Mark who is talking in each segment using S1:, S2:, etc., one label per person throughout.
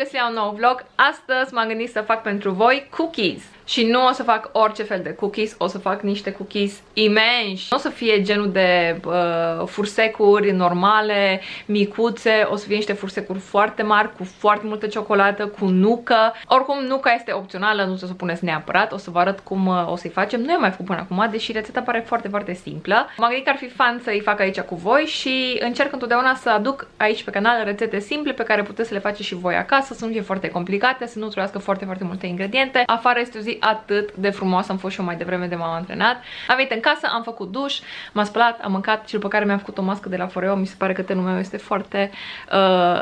S1: găsit la un nou vlog. Astăzi m-am gândit să fac pentru voi cookies. Și nu o să fac orice fel de cookies, o să fac niște cookies imensi. Nu o să fie genul de fursecuri normale, micuțe, o să fie niște fursecuri foarte mari, cu foarte multă ciocolată, cu nucă. Oricum, nuca este opțională, nu o să o puneți neapărat, o să vă arăt cum o să-i facem. Nu am mai făcut până acum, deși rețeta pare foarte, foarte simplă. M-am gândit că ar fi fan să-i fac aici cu voi și încerc întotdeauna să aduc aici pe canal rețete simple pe care puteți să le faceți și voi acasă, să nu fie foarte complicate, să nu trebuiască foarte, foarte multe ingrediente. Afară este o zi atât de frumoasă, am fost și eu mai devreme de m-am antrenat. Am venit în casă, am făcut duș, m-am spălat, am mâncat și după care mi-am făcut o mască de la Foreo. Mi se pare că tenul meu este foarte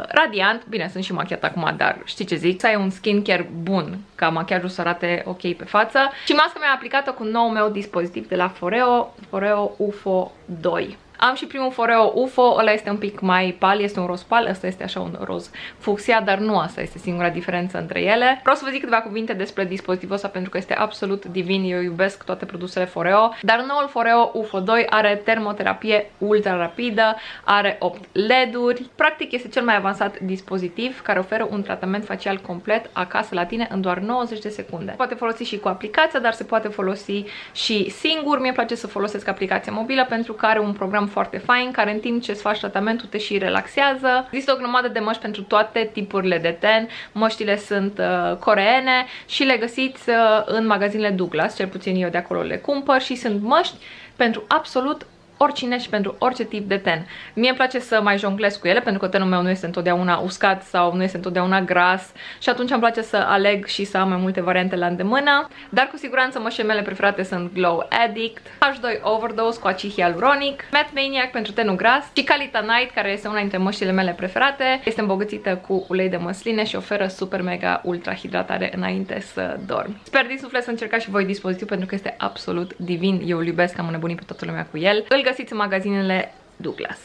S1: radiant. Bine, sunt și machiat acum, dar știi ce zic? Să ai un skincare bun, ca machiajul să arate ok pe față. Și masca mi-a aplicat-o cu noul meu dispozitiv de la Foreo, Foreo UFO 2. Am și primul Foreo UFO, ăla este un pic mai pal, este un roz pal, ăsta este așa un roz fucsia, dar nu asta este singura diferență între ele. Vreau să vă zic câteva cuvinte despre dispozitivul ăsta pentru că este absolut divin, eu iubesc toate produsele Foreo, dar noul Foreo UFO 2 are termoterapie ultra rapidă, are 8 LED-uri, practic este cel mai avansat dispozitiv care oferă un tratament facial complet acasă la tine în doar 90 de secunde. Poate folosi și cu aplicația, dar se poate folosi și singur. Mie place să folosesc aplicația mobilă pentru că are un program foarte fain, care în timp ce îți faci tratamentul te și relaxează. Există o grămadă de măști pentru toate tipurile de ten. Măștile sunt coreene și le găsiți în magazinele Douglas, cel puțin eu de acolo le cumpăr și sunt măști pentru absolut oricine și pentru orice tip de ten. Mie îmi place să mai jonglez cu ele pentru că tenul meu nu este întotdeauna uscat sau nu este întotdeauna gras și atunci îmi place să aleg și să am mai multe variante la îndemână. Dar cu siguranță măștile mele preferate sunt Glow Addict, H2 Overdose cu acid hialuronic, Matte Maniac pentru tenul gras și Calita Night, care este una dintre măștile mele preferate. Este îmbogățită cu ulei de măsline și oferă super mega ultra hidratare înainte să dormi. Sper din suflet să încercați și voi dispozitivul pentru că este absolut divin. Eu îl iubesc, am înnebunit pe toată lumea cu el. Îl găsiți în magazinele Douglas.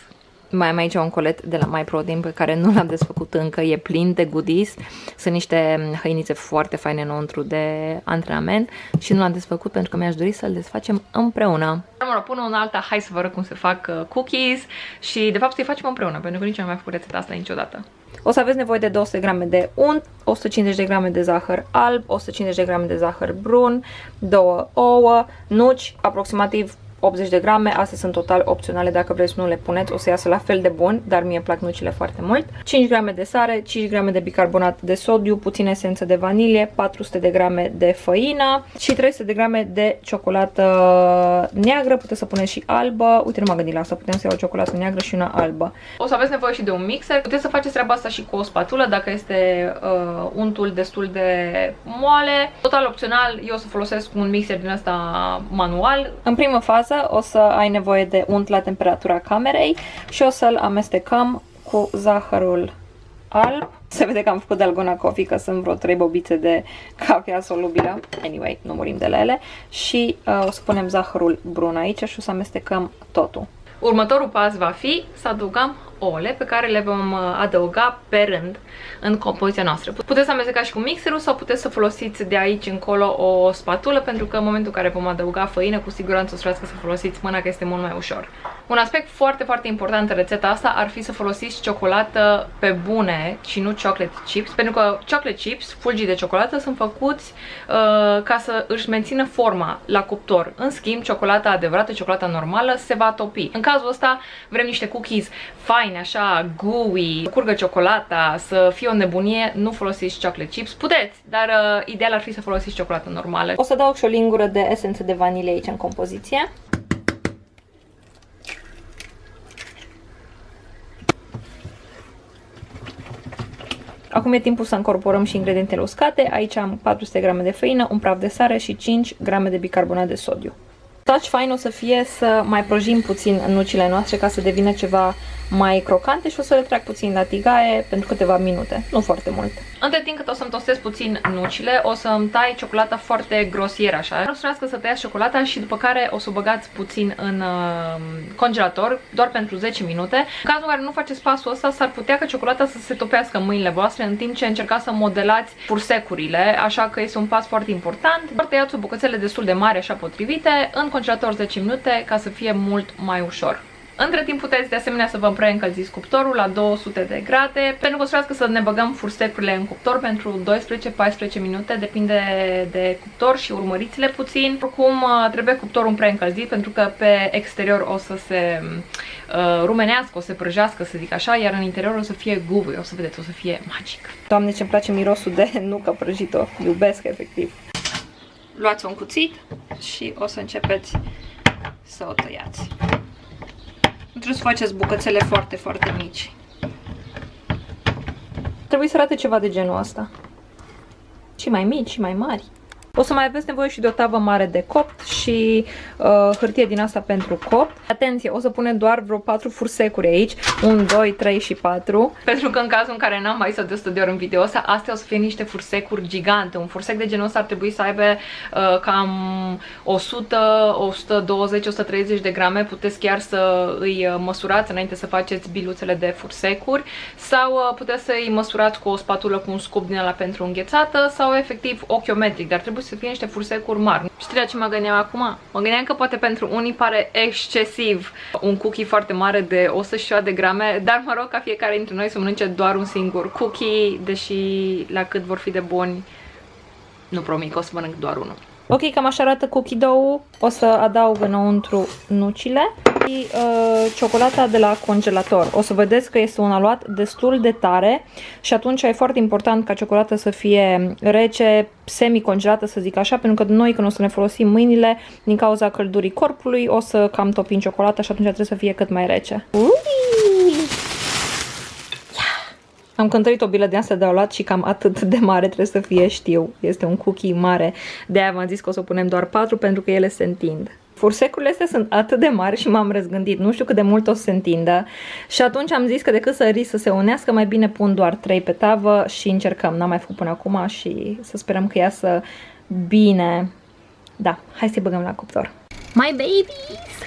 S1: Mai am aici un colet de la MyProtein pe care nu l-am desfăcut încă, e plin de goodies. Sunt niște hăinițe foarte faine înăuntru de antrenament și nu l-am desfăcut pentru că mi-aș dori să-l desfacem împreună. Mă rog, până una alta, hai să vă arăt cum se fac cookies și de fapt să-i facem împreună, pentru că nici nu am mai făcut rețeta asta niciodată. O să aveți nevoie de 200 grame de unt, 150 de grame de zahăr alb, 150 de grame de zahăr brun, 2 ouă, nuci, aproximativ 80 de grame, astea sunt total opționale, dacă vreți nu le puneți, o să iasă la fel de bun, dar mie îmi plac nucile foarte mult. 5 grame de sare, 5 grame de bicarbonat de sodiu, puțină esență de vanilie, 400 de grame de făină și 300 de grame de ciocolată neagră, puteți să puneți și albă. Uite, nu m-am gândit la asta, putem să iau o ciocolată neagră și una albă. O să aveți nevoie și de un mixer, puteți să faceți treaba asta și cu o spatulă, dacă este untul destul de moale. Total opțional, eu o să folosesc un mixer din ăsta manual. În primă fază o să ai nevoie de unt la temperatura camerei și o să-l amestecăm cu zahărul alb. Se vede că am făcut Dalgona Coffee, că sunt vreo 3 bobițe de cafea solubilă. Anyway, nu murim de la ele. Și o să punem zahărul brun aici și o să amestecăm totul. Următorul pas va fi să adăugăm ouăle pe care le vom adăuga pe rând în compoziția noastră. Puteți să amestecați și cu mixerul sau puteți să folosiți de aici încolo o spatulă, pentru că în momentul în care vom adăuga făină, cu siguranță o să trebuiască să folosiți mâna, că este mult mai ușor. Un aspect foarte, foarte important în rețeta asta ar fi să folosiți ciocolată pe bune și nu chocolate chips, pentru că chocolate chips, fulgii de ciocolată, sunt făcuți ca să își mențină forma la cuptor. În schimb, ciocolata adevărată, ciocolata normală, se va topi. În cazul ăsta vrem niște cookies fine, așa, gooey, curgă ciocolata, să fie o nebunie, nu folosiți chocolate chips. Puteți, dar ideal ar fi să folosiți ciocolată normală. O să dau și o lingură de esență de vanilie aici în compoziție. Acum e timpul să încorporăm și ingredientele uscate. Aici am 400 grame de făină, un praf de sare și 5 grame de bicarbonat de sodiu. Touch fain o să fie să mai prăjim puțin nucile noastre ca să devină ceva mai crocante și o să le trag puțin la tigaie pentru câteva minute, nu foarte mult. Între timp cât o să-mi tostez puțin nucile, o să-mi tai ciocolata foarte grosieră așa. O să trebuiască să tăiați ciocolata și după care o să o băgați puțin în congelator, doar pentru 10 minute. În cazul în care nu faceți pasul ăsta, s-ar putea ca ciocolata să se topească în mâinile voastre în timp ce încercați să modelați fursecurile, așa că este un pas foarte important. Doar tăiați o bucățele destul de mari, așa potrivite, în congelator 10 minute ca să fie mult mai ușor. Între timp puteți de asemenea să vă preîncălziți cuptorul la 200 de grade, pentru că o să ne băgăm fursecurile în cuptor pentru 12-14 minute, depinde de cuptor și urmăriți-le puțin. Oricum trebuie cuptorul preîncălzit pentru că pe exterior o să se rumenească, o să se prăjească, să zic așa, iar în interior o să fie guvui, o să vedeți, o să fie magic. Doamne, ce-mi place mirosul de nucă prăjită, iubesc efectiv. Luați un cuțit și o să începeți să o tăiați. Nu trebuie să faceți bucățele foarte, foarte mici. Trebuie să arate ceva de genul ăsta. Și mai mici, și mai mari. O să mai aveți nevoie și de o tavă mare de copt și hârtie din asta pentru copt. Atenție, o să punem doar vreo 4 fursecuri aici. 1, 2, 3 și 4. Pentru că în cazul în care n-am mai să de 100 de ori în video ăsta, astea o să fie niște fursecuri gigante. Un fursec de genul ăsta ar trebui să aibă cam 100, 120, 130 de grame. Puteți chiar să îi măsurați înainte să faceți biluțele de fursecuri. Sau puteți să îi măsurați cu o spatulă cu un scup din ăla pentru înghețată. Sau efectiv ochiometric, dar trebuie să fie niște fursecuri mari. Știi la ce mă gândeam acum? Mă gândeam că poate pentru unii pare excesiv un cookie foarte mare de 100 și ceva de grame, dar mă rog ca fiecare dintre noi să mănânce doar un singur cookie, deși la cât vor fi de buni, nu promit că o să mănânc doar unul. Ok, cam așa arată cookie dough. O să adaug înăuntru nucile și ciocolata de la congelator. O să vedeți că este un aluat destul de tare și atunci e foarte important ca ciocolata să fie rece, semi-congelată, să zic așa, pentru că noi când o să ne folosim mâinile, din cauza căldurii corpului, o să cam topim ciocolata și atunci trebuie să fie cât mai rece. Am cântărit o bilă de asta de aluat și cam atât de mare trebuie să fie, știu. Este un cookie mare. De-aia v-am zis că o să punem doar 4 pentru că ele se întind. Fursecurile astea sunt atât de mari și m-am răzgândit. Nu știu cât de mult o să se întindă. Și atunci am zis că decât să risc să se unească, mai bine pun doar 3 pe tavă și încercăm. N-am mai făcut până acum și să sperăm că iasă bine. Da, hai să-i băgăm la cuptor. My babies!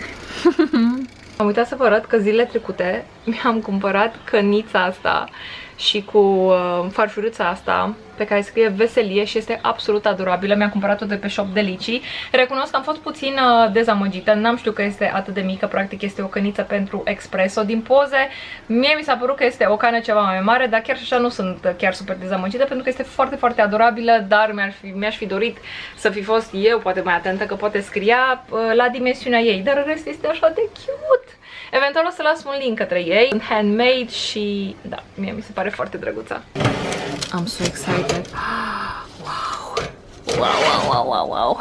S1: Am uitat să vă arăt că zilele trecute mi-am cumpărat cănița asta și cu farfurița asta pe care scrie veselie și este absolut adorabilă. Mi-am cumpărat-o de pe Shop Delici. Recunosc că am fost puțin dezamăgită. N-am știut că este atât de mică. Practic este o căniță pentru espresso. Din poze, mie mi s-a părut că este o cană ceva mai mare, dar chiar și așa nu sunt chiar super dezamăgită pentru că este foarte, foarte adorabilă, dar mi-aș fi dorit să fi fost eu poate mai atentă, că poate scria la dimensiunea ei, dar în rest este așa de cute. Eventual o să las un link către ei. Handmade și da, mie mi se pare foarte drăguța. I'm so excited. Wow. Wow.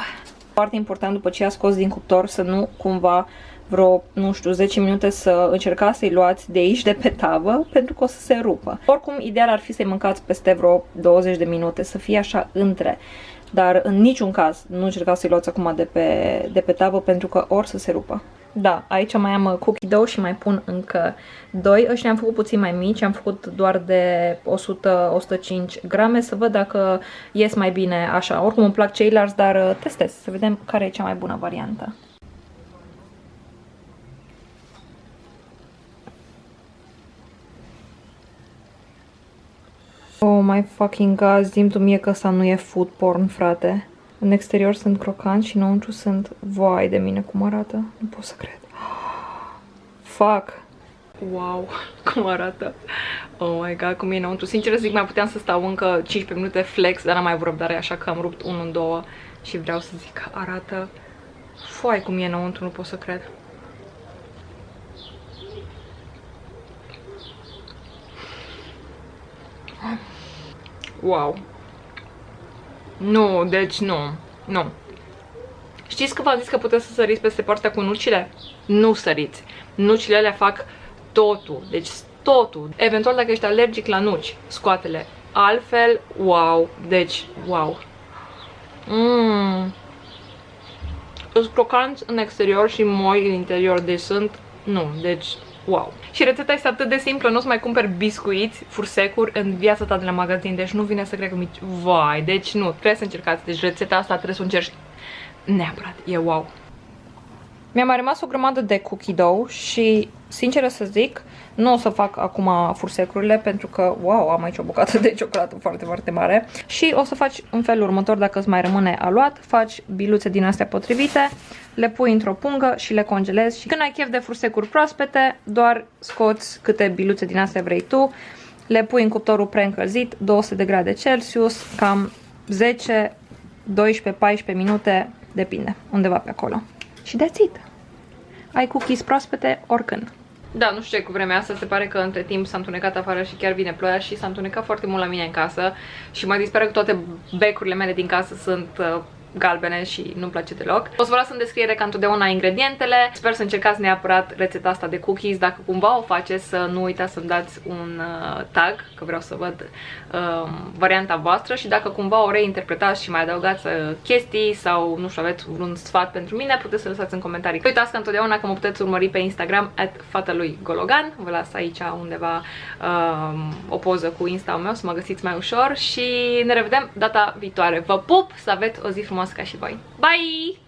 S1: Foarte important după ce a scos din cuptor să nu cumva vreo, nu știu, 10 minute să încercați să-i luați de aici, de pe tavă, pentru că o să se rupă. Oricum, ideal ar fi să-i mâncați peste vreo 20 de minute, să fie așa între. Dar în niciun caz nu încercați să-i luați acum de pe tavă, pentru că or să se rupă. Da, aici mai am cookie dough și mai pun încă 2. Ăștia am făcut puțin mai mici, am făcut doar de 100-105 grame, să văd dacă ies mai bine așa. Oricum îmi plac ceilalți, dar testez, să vedem care e cea mai bună variantă. Oh my fucking god, zi-mi tu mie că ăsta nu e food porn, frate. În exterior sunt crocanți și înăuntru sunt... Vai de mine cum arată. Nu pot să cred. Fuck. Wow, cum arată. Oh my god, cum e înăuntru. Sincer să zic, mai puteam să stau încă 15 minute flex, dar n-am mai avut răbdare, așa că am rupt unul în două. Și vreau să zic că arată... Foai cum e înăuntru, nu pot să cred. Wow. Nu, deci nu. Nu. Știți că v-am zis că puteți să săriți peste partea cu nucile? Nu săriți. Nucile alea fac totul. Deci totul. Eventual dacă ești alergic la nuci, scoate-le. Altfel, wow. Deci, wow. Sunt crocanți în exterior și moi în interior. Deci sunt... Nu, deci... Wow. Și rețeta este atât de simplă, nu o să mai cumperi biscuiți, fursecuri în viața ta de la magazin, deci nu vine să cred că mici. Vai, deci nu, trebuie să încercați. Deci rețeta asta trebuie să o încerci neapărat, e wow. Mi-a mai rămas o grămadă de cookie dough și, sincer să zic, nu o să fac acum fursecurile pentru că, wow, am aici o bucată de ciocolată foarte, foarte mare. Și o să faci în felul următor, dacă îți mai rămâne aluat, faci biluțe din astea potrivite, le pui într-o pungă și le congelezi și când ai chef de fursecuri proaspete, doar scoți câte biluțe din astea vrei tu, le pui în cuptorul preîncălzit, 200 de grade Celsius, cam 10, 12, 14 minute, depinde, undeva pe acolo. Și that's it! Ai cookies proaspete oricând. Da, nu știu ce cu vremea asta, se pare că între timp s-a întunecat afară și chiar vine ploaia și s-a întunecat foarte mult la mine în casă și mă disperă că toate becurile mele din casă sunt galbene și nu-mi place deloc. O să vă las în descriere ca întotdeauna ingredientele. Sper să încercați neapărat rețeta asta de cookies. Dacă cumva o faceți, să nu uitați să-mi dați un tag, că vreau să văd varianta voastră și dacă cumva o reinterpretați și mai adăugați chestii sau, nu știu, aveți un sfat pentru mine, puteți să lăsați în comentarii. Nu uitați că întotdeauna că mă puteți urmări pe Instagram @fata-lui-Gologan. Vă las aici undeva o poză cu Insta-ul meu să mă găsiți mai ușor și ne revedem data viitoare. Vă pup, să aveți o zi frumoasă ca și voi. Bye!